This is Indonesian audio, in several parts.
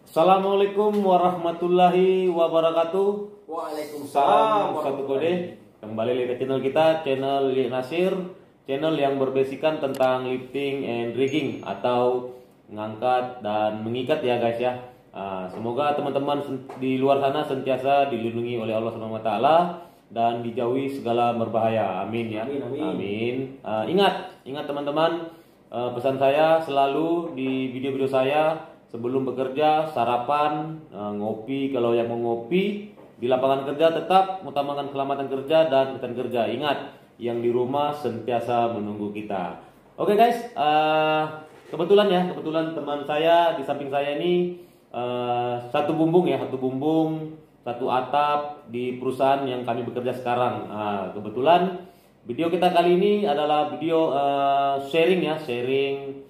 Assalamualaikum warahmatullahi wabarakatuh. Waalaikumsalam. Salam satu kode. Kembali lagi ke channel kita, channel Nasir, channel yang berbasikan tentang lifting and rigging atau mengangkat dan mengikat ya guys ya. Semoga teman-teman di luar sana sentiasa dilindungi oleh Allah Subhanahu wa taala dan dijauhi segala berbahaya. Amin ya. Amin. Ingat teman-teman, pesan saya selalu di video-video saya, sebelum bekerja, sarapan, ngopi kalau yang mau ngopi, di lapangan kerja tetap utamakan keselamatan kerja dan ketenangan kerja. Ingat, yang di rumah sentiasa menunggu kita. Oke guys, kebetulan teman saya di samping saya ini satu bumbung, satu atap di perusahaan yang kami bekerja sekarang. Kebetulan video kita kali ini adalah video sharing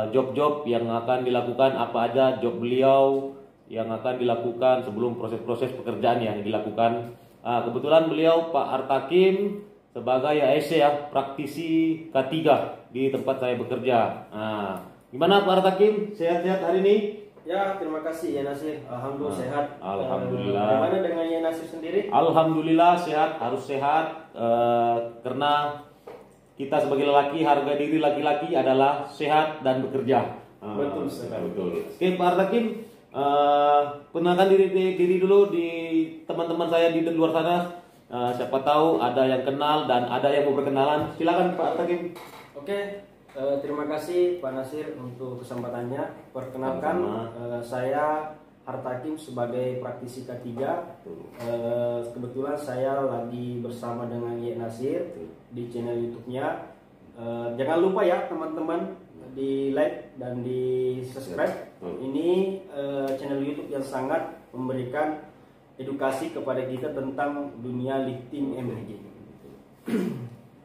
job-job yang akan dilakukan, apa aja job beliau yang akan dilakukan sebelum proses-proses pekerjaan yang dilakukan. Kebetulan beliau Pak Artakim sebagai ASC ya, praktisi K3 di tempat saya bekerja. Gimana Pak Artakim? Sehat-sehat hari ini? Ya, terima kasih ya Nasir. Alhamdulillah sehat. Alhamdulillah. Bagaimana dengan ya Nasir sendiri? Alhamdulillah sehat, harus sehat karena kita sebagai lelaki, harga diri laki-laki adalah sehat dan bekerja. Betul sekali. Betul. Oke Pak Artakim, kenalkan diri dulu di teman-teman saya di luar sana. Siapa tahu ada yang kenal dan ada yang mau berkenalan. Silakan Pak Artakim. Oke, terima kasih Pak Nasir untuk kesempatannya. Perkenalkan, saya Hartakim sebagai praktisi K3. Kebetulan saya lagi bersama dengan Ye Nasir di channel YouTube-nya. Jangan lupa ya teman-teman, di like dan di subscribe. Ini channel YouTube yang sangat memberikan edukasi kepada kita tentang dunia lifting and rigging.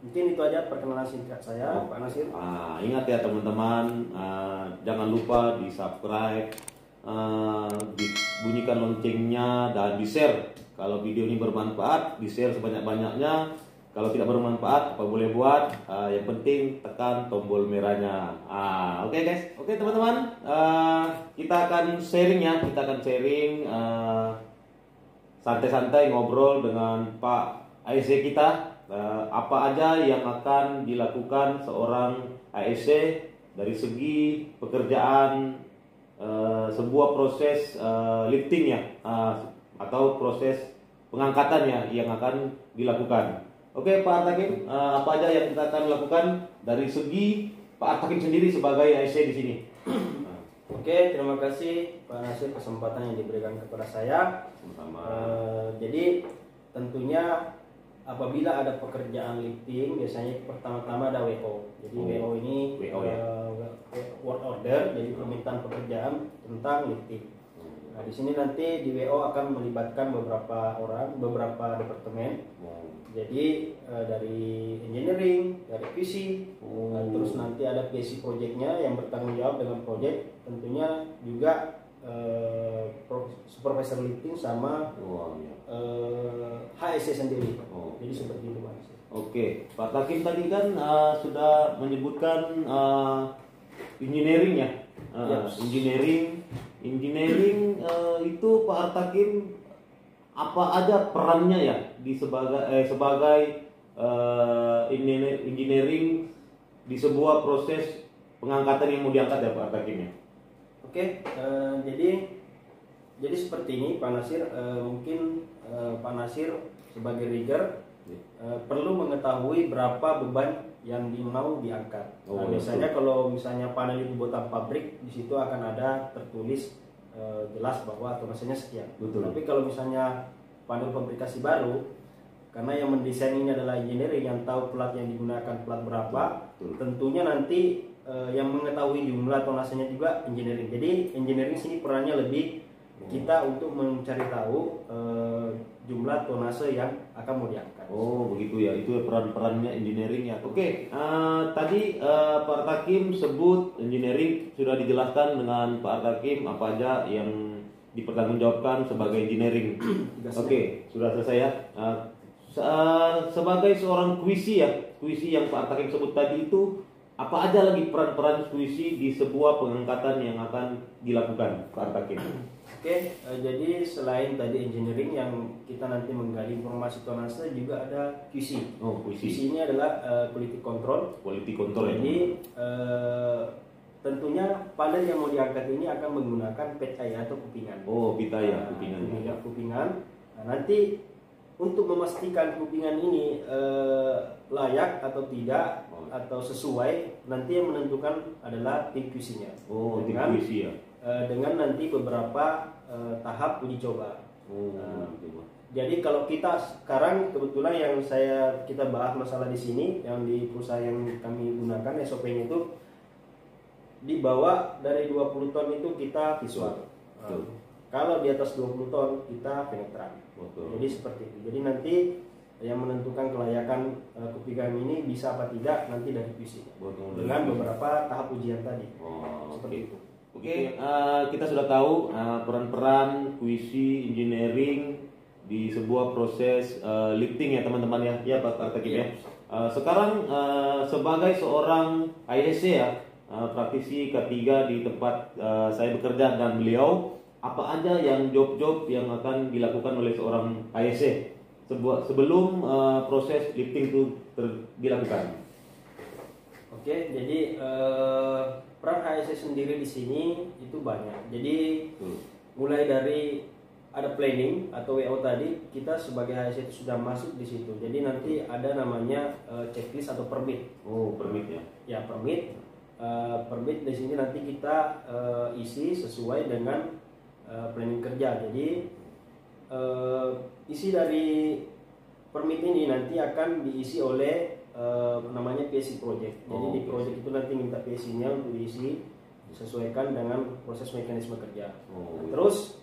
Mungkin itu aja perkenalan singkat saya, Pak Nasir. Ingat ya teman-teman, jangan lupa di subscribe, dibunyikan loncengnya dan di share. Kalau video ini bermanfaat, di share sebanyak-banyaknya. Kalau tidak bermanfaat, apa boleh buat, yang penting tekan tombol merahnya. Oke guys, oke teman-teman, kita akan sharing ya, santai-santai ngobrol dengan Pak ASC kita. Apa aja yang akan dilakukan seorang ASC dari segi pekerjaan, sebuah proses lifting ya, atau proses pengangkatan ya yang akan dilakukan. Oke Pak Artakim, apa aja yang kita akan lakukan dari segi Pak Artakim sendiri sebagai ASC di sini? Oke, terima kasih Pak Nasir kesempatan yang diberikan kepada saya. Jadi tentunya apabila ada pekerjaan lifting, biasanya pertama-tama ada WO. Jadi WO ini work order, jadi permintaan pekerjaan tentang lifting. Nah, di sini nanti di WO akan melibatkan beberapa orang, beberapa departemen. Jadi dari engineering, dari QC, terus nanti ada PSC projectnya yang bertanggung jawab dengan project. Tentunya juga supervisor lifting sama HSC sendiri. Jadi seperti itu Mas. Oke, Pak Takim tadi kan sudah menyebutkan engineering ya. Engineering itu Pak Artakim apa aja perannya ya di sebagai engineering di sebuah proses pengangkatan yang mau diangkat ya Pak Artakim ya. Oke, jadi seperti ini Pak Nasir, mungkin Pak Nasir sebagai rigger perlu mengetahui berapa beban yang mau diangkat. Biasanya kalau misalnya panel itu buatan pabrik, di situ akan ada tertulis jelas bahwa tonasenya sekian. Tapi kalau misalnya panel fabrikasi baru, karena yang mendesain ini adalah engineering yang tahu plat yang digunakan plat berapa, tentunya nanti yang mengetahui jumlah tonasenya juga engineering. Jadi engineering sini perannya lebih kita untuk mencari tahu jumlah tonase yang akan mau diangkat. Begitu ya, itu peran-perannya engineering ya. Oke, tadi Pak Artakim sebut engineering, sudah dijelaskan dengan Pak Artakim apa aja yang dipertanggungjawabkan sebagai engineering. Oke, sudah selesai ya. Sebagai seorang QC ya, QC yang Pak Artakim sebut tadi itu apa aja lagi peran-peran puisi di sebuah pengangkatan yang akan dilakukan, Pak Artakim? Oke, jadi selain tadi engineering yang kita nanti menggali informasi tonase, juga ada QC. Oh, QC. QC ini adalah quality control. Quality control. Jadi tentunya panel yang mau diangkat ini akan menggunakan petaya atau kupingan. Oh, pitaya, kupingan. Kupingan. Nah, nanti untuk memastikan kupingan ini layak atau tidak atau sesuai, nanti yang menentukan adalah tim QC-nya. Oh, tim QC ya. Dengan nanti beberapa tahap uji coba. Jadi kalau kita sekarang kebetulan yang kita bahas masalah di sini yang di perusahaan yang kami gunakan SOP-nya itu di bawah dari 20 ton itu kita visual. Kalau di atas 20 ton kita penetran. Jadi seperti itu. Jadi nanti yang menentukan kelayakan kupingan ini bisa apa tidak nanti dari QC dengan beberapa tahap ujian tadi. Seperti itu. Oke, kita sudah tahu peran-peran puisi engineering di sebuah proses lifting ya teman-teman ya, ya Pak Artakim ya. Sekarang sebagai seorang ISC ya, praktisi ketiga di tempat saya bekerja dan beliau, apa aja yang job-job yang akan dilakukan oleh seorang ISC sebelum proses lifting itu dilakukan? Oke, jadi peran HSE sendiri di sini itu banyak. Jadi mulai dari ada planning atau WO tadi, kita sebagai HSE itu sudah masuk di situ. Jadi nanti ada namanya checklist atau permit. Oh, permit ya? Ya, permit. Permit di sini nanti kita isi sesuai dengan planning kerja. Jadi isi dari permit ini nanti akan diisi oleh namanya PSC project. Jadi di project itu nanti minta PSC-nya untuk diisi disesuaikan dengan proses mekanisme kerja. Terus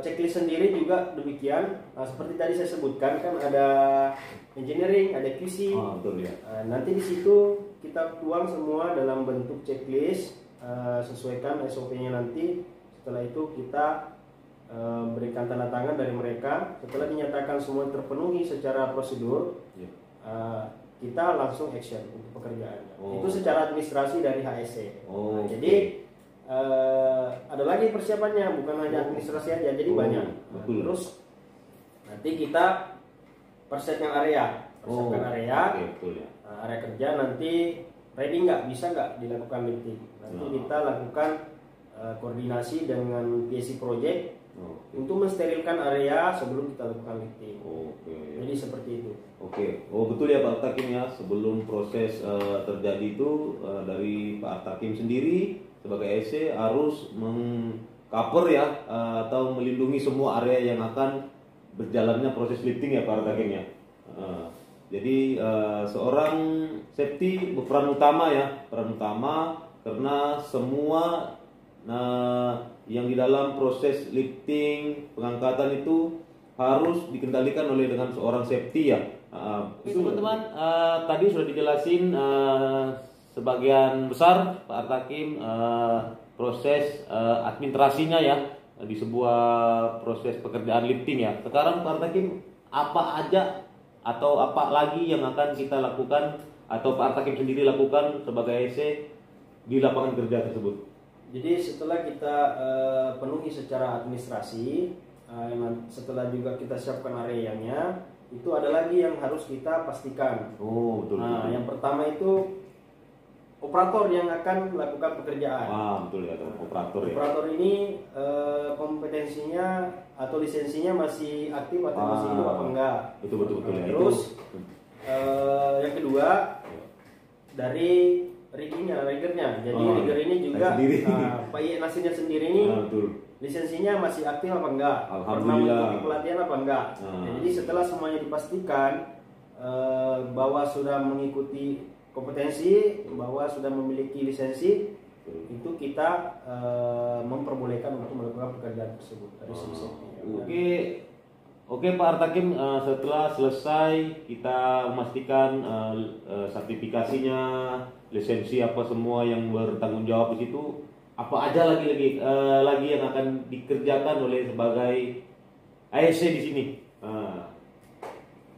checklist sendiri juga demikian. Seperti tadi saya sebutkan kan ada engineering, ada QC. Betul ya. Nanti di situ kita tuang semua dalam bentuk checklist, sesuaikan SOP-nya nanti. Setelah itu kita berikan tanda tangan dari mereka. Setelah dinyatakan semua terpenuhi secara prosedur, kita langsung action untuk pekerjaannya. Itu secara administrasi dari HSE. Jadi ada lagi persiapannya, bukan hanya administrasi aja, jadi banyak. Terus nanti kita persiapkan area, area kerja nanti ready nggak, bisa nggak dilakukan lifting. Nanti kita lakukan koordinasi dengan PSC project untuk mensterilkan area sebelum kita lakukan lifting. Jadi seperti itu. Betul ya Pak Artakim ya. Sebelum proses terjadi itu dari Pak Artakim sendiri sebagai ISC harus mengcover ya atau melindungi semua area yang akan berjalannya proses lifting ya Pak Artakim ya. Jadi seorang safety berperan utama ya, peran utama karena semua yang di dalam proses lifting pengangkatan itu harus dikendalikan oleh dengan seorang safety ya. Teman-teman, tadi sudah dijelasin sebagian besar Pak Artakim proses administrasinya ya di sebuah proses pekerjaan lifting ya. Sekarang Pak Artakim, apa aja atau apa lagi yang akan kita lakukan atau Pak Artakim sendiri lakukan sebagai ISC di lapangan kerja tersebut? Jadi setelah kita penuhi secara administrasi, setelah juga kita siapkan areanya, itu ada lagi yang harus kita pastikan. Betul. Yang pertama itu operator yang akan melakukan pekerjaan. Betul ya, operator ya. Operator ini kompetensinya atau lisensinya masih aktif atau masih hidup apa enggak? Itu betul ya. Terus yang kedua dari riggernya. Jadi rigger ini juga Pak Nasirnya sendiri ini lisensinya masih aktif apa enggak? Pernah mengikuti pelatihan apa enggak? Jadi setelah semuanya dipastikan bahwa sudah mengikuti kompetensi, bahwa sudah memiliki lisensi, itu kita memperbolehkan untuk melakukan pekerjaan tersebut dari segi safety. Oke Pak Artakim, setelah selesai kita memastikan sertifikasinya, lisensi apa semua yang bertanggung jawab di situ, apa aja lagi yang akan dikerjakan oleh sebagai ISC di sini?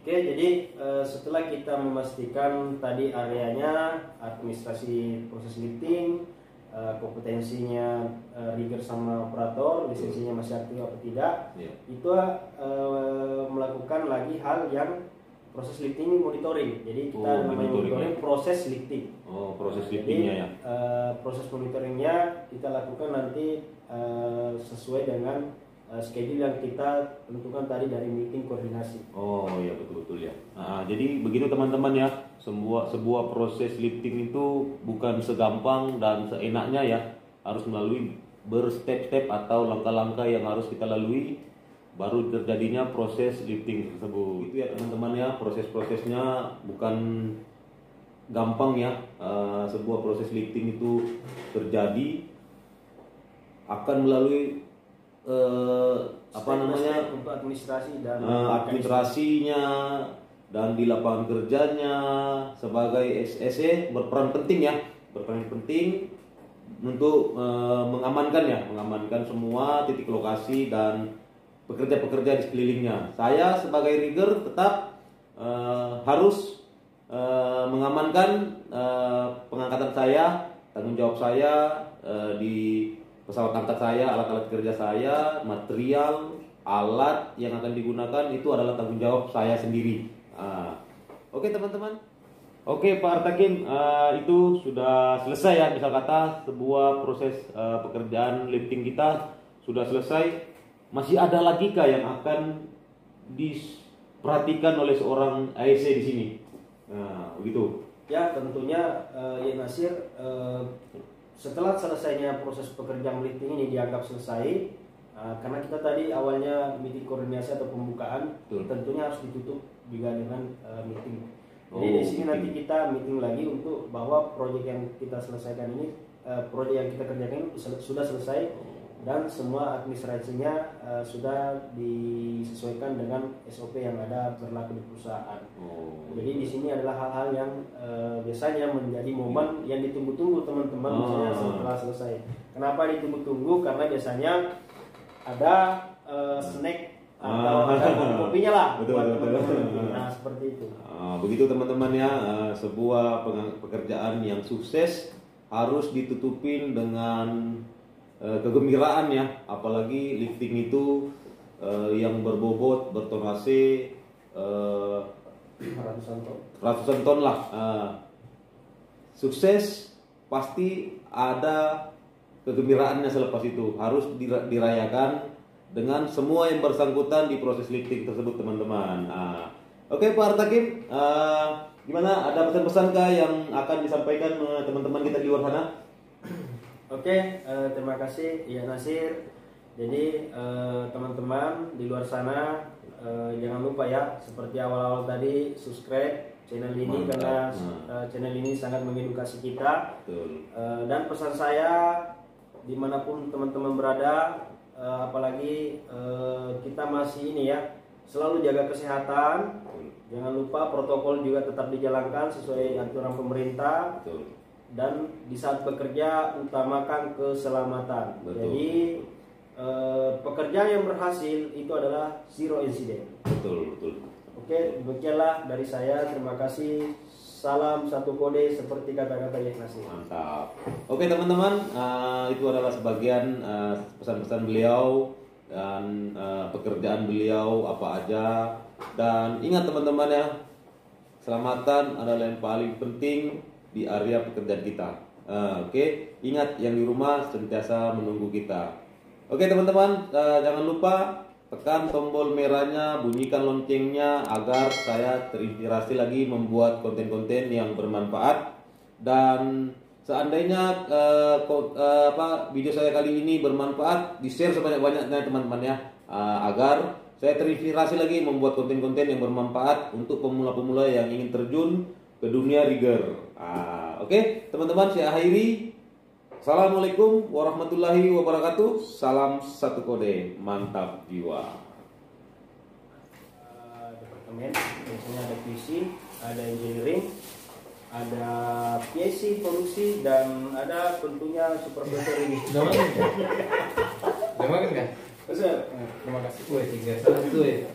Oke, jadi setelah kita memastikan tadi areanya, administrasi proses lifting, kompetensinya rigger sama operator, lisensinya masih aktif atau tidak, itu melakukan lagi hal yang proses lifting monitoring. Jadi kita namanya monitoring proses lifting. Oh, proses liftingnya ya. Proses monitoringnya kita lakukan nanti sesuai dengan schedule yang kita tentukan tadi dari meeting koordinasi. Oh iya, betul ya. Jadi begitu teman-teman ya, sebuah proses lifting itu bukan segampang dan seenaknya ya, harus melalui berstep-step atau langkah-langkah yang harus kita lalui baru terjadinya proses lifting tersebut. Itu ya teman-teman ya, proses-prosesnya bukan gampang ya. Sebuah proses lifting itu terjadi akan melalui untuk administrasi dan administrasinya dan di lapangan kerjanya sebagai SSE berperan penting untuk mengamankan semua titik lokasi dan pekerja-pekerja di sekelilingnya. Saya sebagai rigger tetap harus mengamankan pengangkatan saya, tanggung jawab saya di pesawat angkat saya, alat-alat kerja saya, material, alat yang akan digunakan itu adalah tanggung jawab saya sendiri. Oke teman-teman. Oke Pak Artakin, itu sudah selesai ya, misal kata sebuah proses pekerjaan lifting kita sudah selesai. Masih ada lagi kah yang akan diperhatikan oleh seorang AEC di sini? Begitu. Ya tentunya ya Nasir, setelah selesainya proses pekerjaan lifting ini dianggap selesai, karena kita tadi awalnya meeting koordinasi atau pembukaan, tentunya harus ditutup juga dengan meeting. Jadi di sini nanti kita meeting lagi untuk bahwa proyek yang kita selesaikan ini, proyek yang kita kerjakan sudah selesai dan semua administrasinya sudah disesuaikan dengan SOP yang ada berlaku di perusahaan. Jadi di sini adalah hal-hal yang biasanya menjadi momen yang ditunggu-tunggu teman-teman misalnya setelah selesai. Kenapa ditunggu-tunggu? Karena biasanya ada snack atau kopinya lah buat teman-teman. Nah seperti itu. Begitu teman-teman ya, sebuah pekerjaan yang sukses harus ditutupin dengan kegembiraan ya, apalagi lifting itu yang berbobot bertonase ratusan ton lah. Sukses pasti ada kegembiraannya selepas itu, harus dirayakan dengan semua yang bersangkutan di proses lifting tersebut teman-teman. Oke Pak Artakim, gimana, ada pesan-pesankah yang akan disampaikan teman-teman kita di luar sana? Oke, terima kasih ya Nasir. Jadi teman-teman di luar sana jangan lupa ya, seperti awal-awal tadi, subscribe channel ini. Mantap. Karena channel ini sangat mengedukasi kita. Dan pesan saya dimanapun teman-teman berada, apalagi kita masih ini ya, selalu jaga kesehatan. Jangan lupa protokol juga tetap dijalankan sesuai aturan pemerintah. Dan di saat bekerja utamakan keselamatan. Jadi pekerjaan yang berhasil itu adalah zero incident. Betul. Oke, demikianlah dari saya. Terima kasih. Salam satu kode seperti kata-kata yang Nasir. Mantap. Oke teman-teman, itu adalah sebagian pesan-pesan beliau dan pekerjaan beliau apa aja. Dan ingat teman-teman ya, keselamatan adalah yang paling penting di area pekerjaan kita. Oke, ingat yang di rumah sentiasa menunggu kita. Oke teman-teman, jangan lupa tekan tombol merahnya, bunyikan loncengnya agar saya terinspirasi lagi membuat konten-konten yang bermanfaat. Dan seandainya video saya kali ini bermanfaat, di-share sebanyak-banyaknya teman-teman ya, agar saya terinspirasi lagi membuat konten-konten yang bermanfaat untuk pemula-pemula yang ingin terjun ke dunia rigger. Oke, teman-teman, saya akhiri. Assalamualaikum warahmatullahi wabarakatuh. Salam satu kode, mantap jiwa. Departemen biasanya ada QC, ada engineering, ada PIC produksi, dan ada tentunya supervisor ini. Udah makan kan? Terima kasih. Wah, 3-1 ya.